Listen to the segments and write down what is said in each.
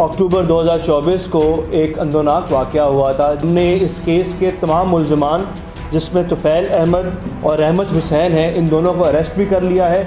اکتوبر 2024 کو ایک اندوناک واقعہ ہوا تھا. ہم نے اس کیس کے تمام ملزمان جس میں طفیل احمد اور رحمت حسین ہیں ان دونوں کو اریسٹ بھی کر لیا ہے.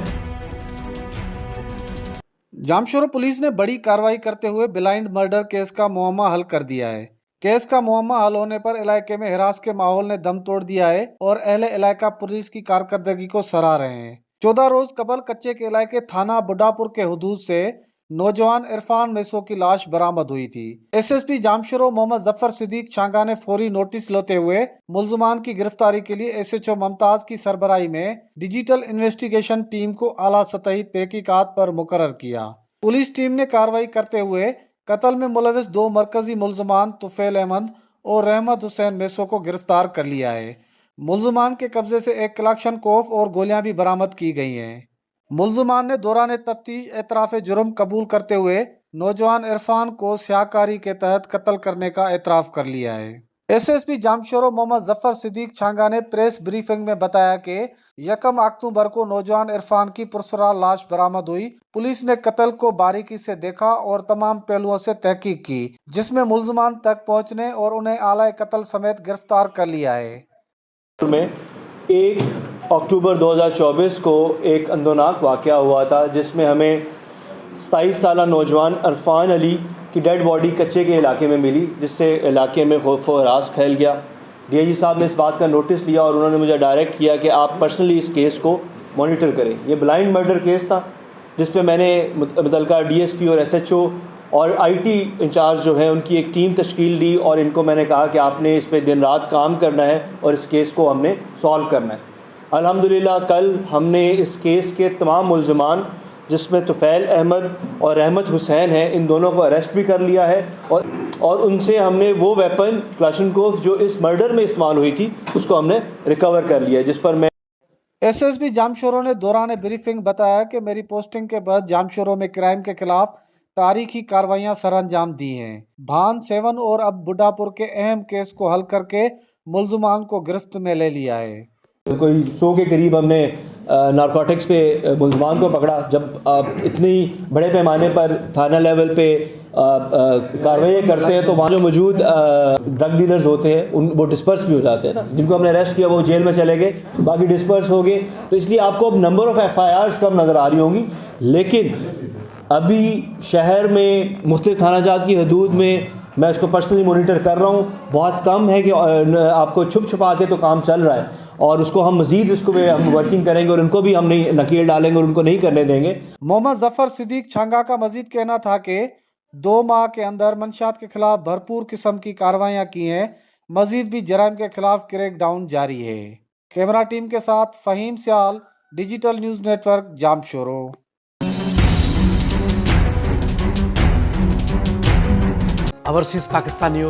جامشورو پولیس نے بڑی کارروائی کرتے ہوئے بلائنڈ مرڈر کیس کا معمہ حل کر دیا ہے. کیس کا معمہ حل ہونے پر علاقے میں ہراس کے ماحول نے دم توڑ دیا ہے اور اہل علاقہ پولیس کی کارکردگی کو سراہ رہے ہیں. 14 روز قبل کچے کے علاقے تھانہ بڈھا پور کے حدود سے نوجوان عرفان میسو کی لاش برآمد ہوئی تھی. ایس ایس پی جامشورو محمد ظفر صدیق چھانگا نے فوری نوٹس لیتے ہوئے ملزمان کی گرفتاری کے لیے ایس ایچ او ممتاز کی سربراہی میں ڈیجیٹل انویسٹیگیشن ٹیم کو اعلیٰ سطحی تحقیقات پر مقرر کیا. پولیس ٹیم نے کارروائی کرتے ہوئے قتل میں ملوث 2 مرکزی ملزمان طفیل احمد اور رحمت حسین میسو کو گرفتار کر لیا ہے. ملزمان کے قبضے سے ایک کلکشن کوف اور گولیاں بھی برآمد کی گئی ہیں. ملزمان نے دوران تفتیش اعتراف جرم قبول کرتے ہوئے نوجوان عرفان کو سیاہکاری کے تحت قتل کرنے کا اعتراف کر لیا ہے. ایس ایس پی جامشورو محمد ظفر صدیق چھانگا نے پریس بریفنگ میں بتایا کہ 1 اکتوبر کو نوجوان عرفان کی پرسرار لاش برآمد ہوئی. پولیس نے قتل کو باریکی سے دیکھا اور تمام پہلوؤں سے تحقیق کی جس میں ملزمان تک پہنچنے اور انہیں آلۂ قتل سمیت گرفتار کر لیا ہے. 1 اکتوبر 2024 کو ایک اندوناک واقعہ ہوا تھا جس میں ہمیں 27 سالہ نوجوان عرفان علی کی ڈیڈ باڈی کچے کے علاقے میں ملی جس سے علاقے میں خوف و ہراس پھیل گیا. ڈی آئی جی صاحب نے اس بات کا نوٹس لیا اور انہوں نے مجھے ڈائریکٹ کیا کہ آپ پرسنلی اس کیس کو مانیٹر کریں. یہ بلائنڈ مرڈر کیس تھا جس پہ میں نے متعلقہ ڈی ایس پی اور ایس ایچ او اور آئی ٹی انچارج جو ہیں ان کی ایک ٹیم تشکیل دی اور ان کو میں نے کہا کہ آپ نے اس پہ دن رات کام کرنا ہے اور اس کیس کو ہم نے سالو کرنا ہے. الحمدللہ کل ہم نے اس کیس کے تمام ملزمان جس میں طفیل احمد اور رحمت حسین ہیں ان دونوں کو اریسٹ بھی کر لیا ہے اور ان سے ہم نے وہ ویپن کلاشن کوف جو اس مرڈر میں استعمال ہوئی تھی اس کو ہم نے ریکور کر لیا جس پر میں ایس ایس پی جامشورو نے دوران بریفنگ بتایا کہ میری پوسٹنگ کے بعد جامشورو میں کرائم کے خلاف تاریخی کارروائیاں سر انجام دی ہیں. بھان 7 اور اب بڈھا پور کے اہم کیس کو حل کر کے ملزمان کو گرفت میں لے لیا ہے. کوئی 100 کے قریب ہم نے نارکوٹکس پہ ملزمان کو پکڑا. جب آپ اتنی بڑے پیمانے پر تھانہ لیول پہ کارروائی کرتے ہیں تو وہاں جو موجود ڈرگ ڈیلرز ہوتے ہیں وہ ڈسپرس بھی ہو جاتے ہیں نا. جن کو ہم نے اریسٹ کیا وہ جیل میں چلے گئے, باقی ڈسپرس ہو گئے. تو اس لیے آپ کو اب نمبر آف ایف آئی آرز کم نظر آ رہی ہوں گی, لیکن ابھی شہر میں مختلف تھانہ جات کی حدود میں اس کو پرسنلی مانیٹر کر رہا ہوں. بہت کم ہے کہ آپ کو چھپ چھپا کے تو کام چل رہا ہے اور اس کو ہم مزید اس کو ہم ورکنگ کریں گے اور ان کو بھی ہم نہیں نکیل ڈالیں گے اور ان کو نہیں کرنے دیں گے. محمد ظفر صدیق چھانگا کا مزید کہنا تھا کہ 2 ماہ کے اندر منشیات کے خلاف بھرپور قسم کی کارروائیاں کی ہیں. مزید بھی جرائم کے خلاف کریک ڈاؤن جاری ہے. کیمرہ ٹیم کے ساتھ Faheem Sial, digital news network, Jamshoro. Overseas پاکستانیو